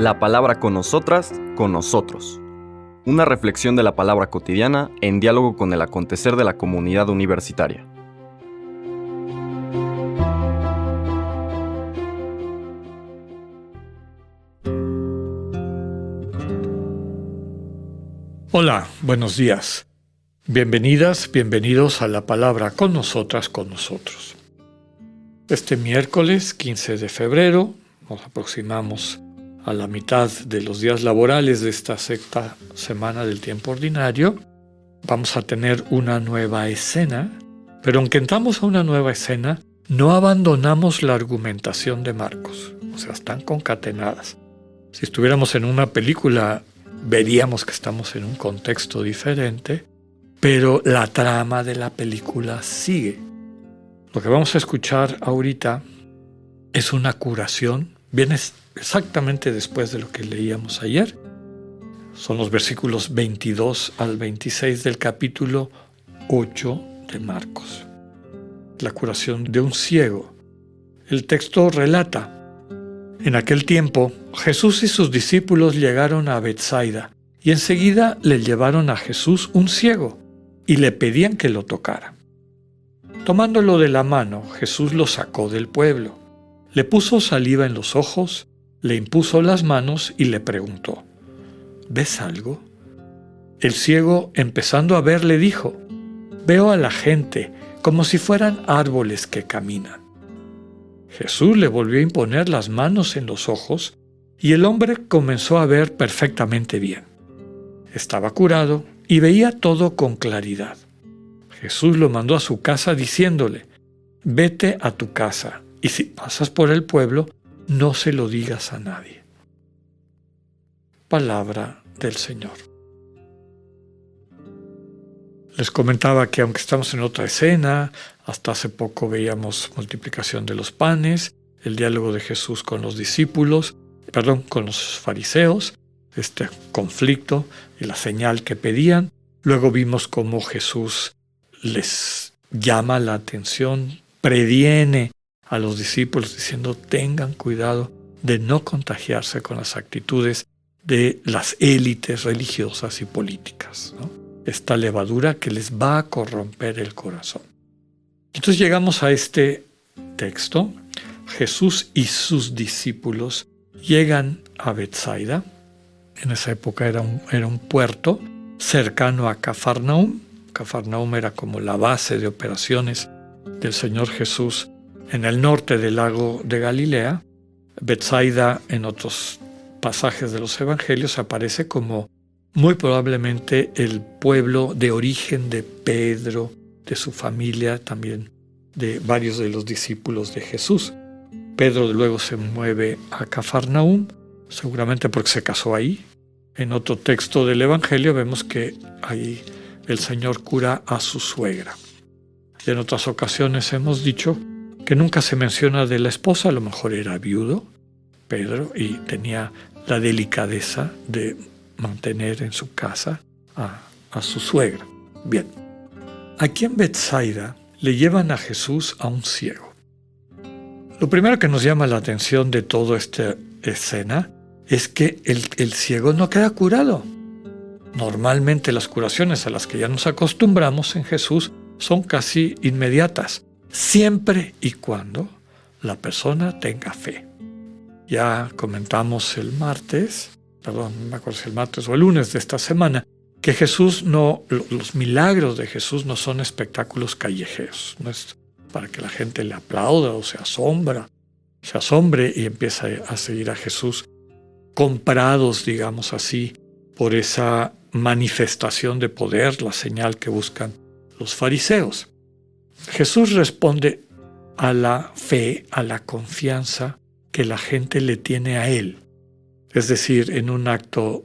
La palabra con nosotras, con nosotros. Una reflexión de la palabra cotidiana en diálogo con el acontecer de la comunidad universitaria. Hola, buenos días. Bienvenidas, bienvenidos a la palabra con nosotras, con nosotros. Este miércoles 15 de febrero nos aproximamos a la mitad de los días laborales de esta sexta semana del tiempo ordinario. Vamos a tener una nueva escena, pero aunque entramos a una nueva escena, no abandonamos la argumentación de Marcos. O sea, están concatenadas. Si estuviéramos en una película, veríamos que estamos en un contexto diferente, pero la trama de la película sigue. Lo que vamos a escuchar ahorita es una curación, viene exactamente después de lo que leíamos ayer. Son los versículos 22 al 26 del capítulo 8 de Marcos. La curación de un ciego. El texto relata: en aquel tiempo, Jesús y sus discípulos llegaron a Betsaida y enseguida le llevaron a Jesús un ciego y le pedían que lo tocara. Tomándolo de la mano, Jesús lo sacó del pueblo. Le puso saliva en los ojos, le impuso las manos y le preguntó: ¿ves algo? El ciego, empezando a ver, le dijo: veo a la gente como si fueran árboles que caminan. Jesús le volvió a imponer las manos en los ojos y el hombre comenzó a ver perfectamente bien. Estaba curado y veía todo con claridad. Jesús lo mandó a su casa diciéndole: vete a tu casa y si pasas por el pueblo, no se lo digas a nadie. Palabra del Señor. Les comentaba que aunque estamos en otra escena, hasta hace poco veíamos multiplicación de los panes, el diálogo de Jesús con los discípulos, con los fariseos, este conflicto y la señal que pedían. Luego vimos cómo Jesús les llama la atención, previene a los discípulos diciendo: tengan cuidado de no contagiarse con las actitudes de las élites religiosas y políticas, ¿no? Esta levadura que les va a corromper el corazón. Entonces llegamos a este texto. Jesús y sus discípulos llegan a Betsaida. En esa época era un puerto cercano a Cafarnaúm. Cafarnaúm era como la base de operaciones del Señor Jesús en el norte del lago de Galilea. Betsaida, en otros pasajes de los evangelios, aparece como muy probablemente el pueblo de origen de Pedro, de su familia, también de varios de los discípulos de Jesús. Pedro luego se mueve a Cafarnaúm, seguramente porque se casó ahí. En otro texto del evangelio vemos que ahí el Señor cura a su suegra. Y en otras ocasiones hemos dicho que nunca se menciona de la esposa, a lo mejor era viudo Pedro y tenía la delicadeza de mantener en su casa a su suegra. Bien, aquí en Betsaida le llevan a Jesús a un ciego. Lo primero que nos llama la atención de toda esta escena es que el ciego no queda curado. Normalmente las curaciones a las que ya nos acostumbramos en Jesús son casi inmediatas, siempre y cuando la persona tenga fe. Ya comentamos el martes, no me acuerdo si el martes o el lunes de esta semana, que los milagros de Jesús no son espectáculos callejeros, no es para que la gente le aplauda o se asombre y empiece a seguir a Jesús, comprados, digamos así, por esa manifestación de poder, la señal que buscan los fariseos. Jesús responde a la fe, a la confianza que la gente le tiene a Él. Es decir, en un acto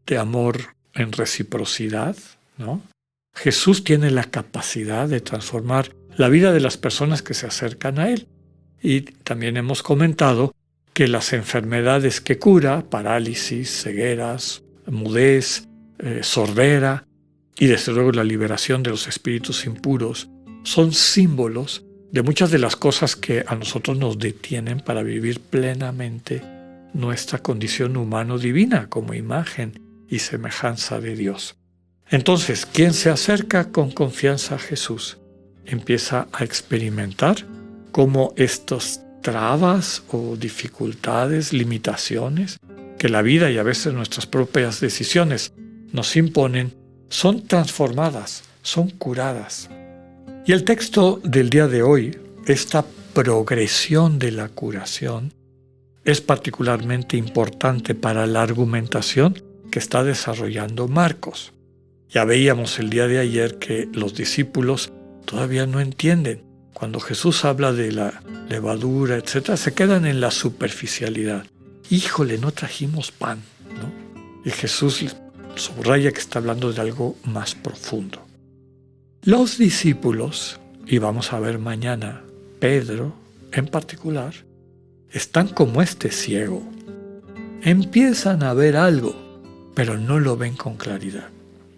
de amor en reciprocidad, ¿no? Jesús tiene la capacidad de transformar la vida de las personas que se acercan a Él. Y también hemos comentado que las enfermedades que cura, parálisis, cegueras, mudez, sordera y desde luego la liberación de los espíritus impuros, son símbolos de muchas de las cosas que a nosotros nos detienen para vivir plenamente nuestra condición humano-divina como imagen y semejanza de Dios. Entonces, quien se acerca con confianza a Jesús empieza a experimentar cómo estas trabas o dificultades, limitaciones que la vida y a veces nuestras propias decisiones nos imponen, son transformadas, son curadas. Y el texto del día de hoy, esta progresión de la curación, es particularmente importante para la argumentación que está desarrollando Marcos. Ya veíamos el día de ayer que los discípulos todavía no entienden. Cuando Jesús habla de la levadura, etc., se quedan en la superficialidad. Híjole, no trajimos pan, ¿no? Y Jesús subraya que está hablando de algo más profundo. Los discípulos, y vamos a ver mañana, Pedro en particular, están como este ciego. Empiezan a ver algo, pero no lo ven con claridad.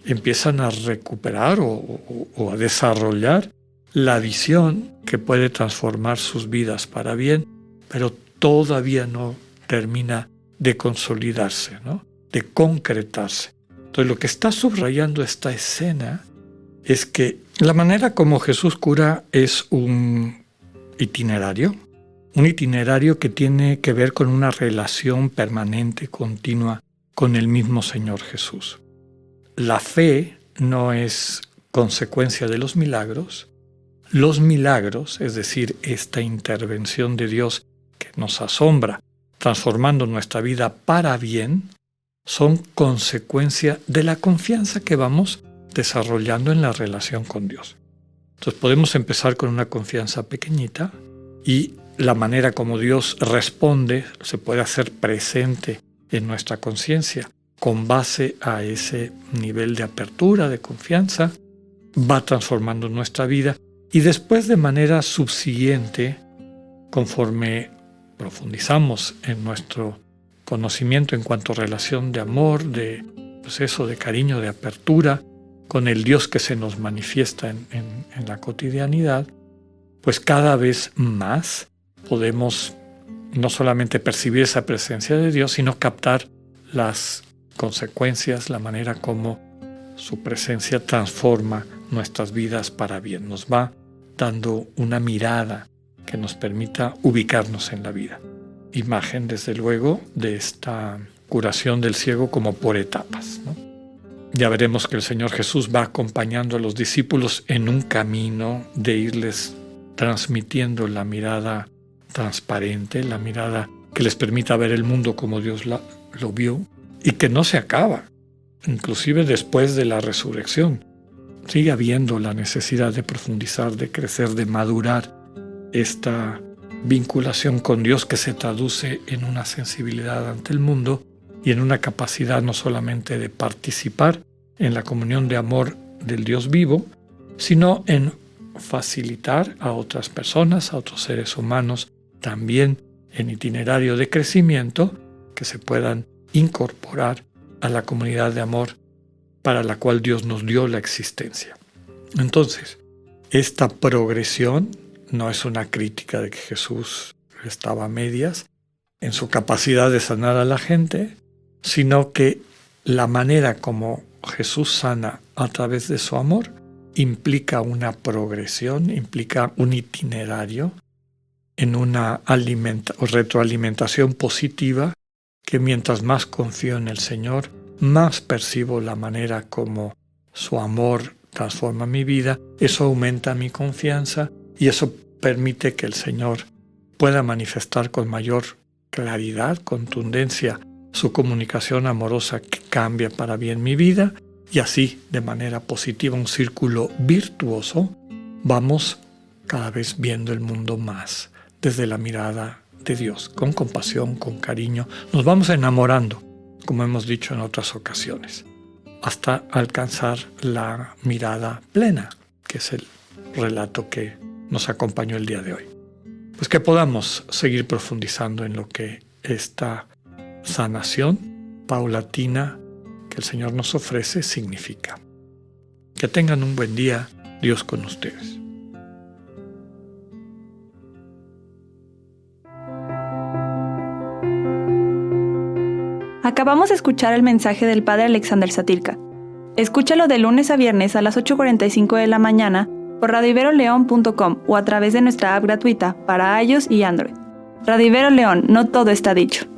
Empiezan a recuperar o a desarrollar la visión que puede transformar sus vidas para bien, pero todavía no termina de consolidarse, ¿no? De concretarse. Entonces, lo que está subrayando esta escena es que la manera como Jesús cura es un itinerario que tiene que ver con una relación permanente, continua, con el mismo Señor Jesús. La fe no es consecuencia de los milagros. Los milagros, es decir, esta intervención de Dios que nos asombra, transformando nuestra vida para bien, son consecuencia de la confianza que vamos desarrollando en la relación con Dios. Entonces podemos empezar con una confianza pequeñita y la manera como Dios responde se puede hacer presente en nuestra conciencia. Con base a ese nivel de apertura, de confianza, va transformando nuestra vida y después de manera subsiguiente, conforme profundizamos en nuestro conocimiento en cuanto a relación de amor, de proceso de cariño, de apertura, con el Dios que se nos manifiesta en la cotidianidad, pues cada vez más podemos no solamente percibir esa presencia de Dios, sino captar las consecuencias, la manera como su presencia transforma nuestras vidas para bien. Nos va dando una mirada que nos permita ubicarnos en la vida. Imagen, desde luego, de esta curación del ciego como por etapas, ¿no? Ya veremos que el Señor Jesús va acompañando a los discípulos en un camino de irles transmitiendo la mirada transparente, la mirada que les permita ver el mundo como Dios lo vio y que no se acaba, inclusive después de la resurrección. Sigue habiendo la necesidad de profundizar, de crecer, de madurar esta vinculación con Dios que se traduce en una sensibilidad ante el mundo y en una capacidad no solamente de participar en la comunión de amor del Dios vivo, sino en facilitar a otras personas, a otros seres humanos, también en itinerario de crecimiento, que se puedan incorporar a la comunidad de amor para la cual Dios nos dio la existencia. Entonces, esta progresión no es una crítica de que Jesús estaba a medias en su capacidad de sanar a la gente, sino que la manera como Jesús sana a través de su amor implica una progresión, implica un itinerario en una retroalimentación positiva que mientras más confío en el Señor, más percibo la manera como su amor transforma mi vida, eso aumenta mi confianza y eso permite que el Señor pueda manifestar con mayor claridad, contundencia, su comunicación amorosa que cambia para bien mi vida y así, de manera positiva, un círculo virtuoso, vamos cada vez viendo el mundo más desde la mirada de Dios, con compasión, con cariño. Nos vamos enamorando, como hemos dicho en otras ocasiones, hasta alcanzar la mirada plena, que es el relato que nos acompañó el día de hoy. Pues que podamos seguir profundizando en lo que esta sanación paulatina que el Señor nos ofrece significa. Que tengan un buen día, Dios con ustedes. Acabamos de escuchar el mensaje del Padre Alexander Satirka. Escúchalo de lunes a viernes a las 8:45 de la mañana por radioiveroleón.com o a través de nuestra app gratuita para iOS y Android. Radio Ibero León, no todo está dicho.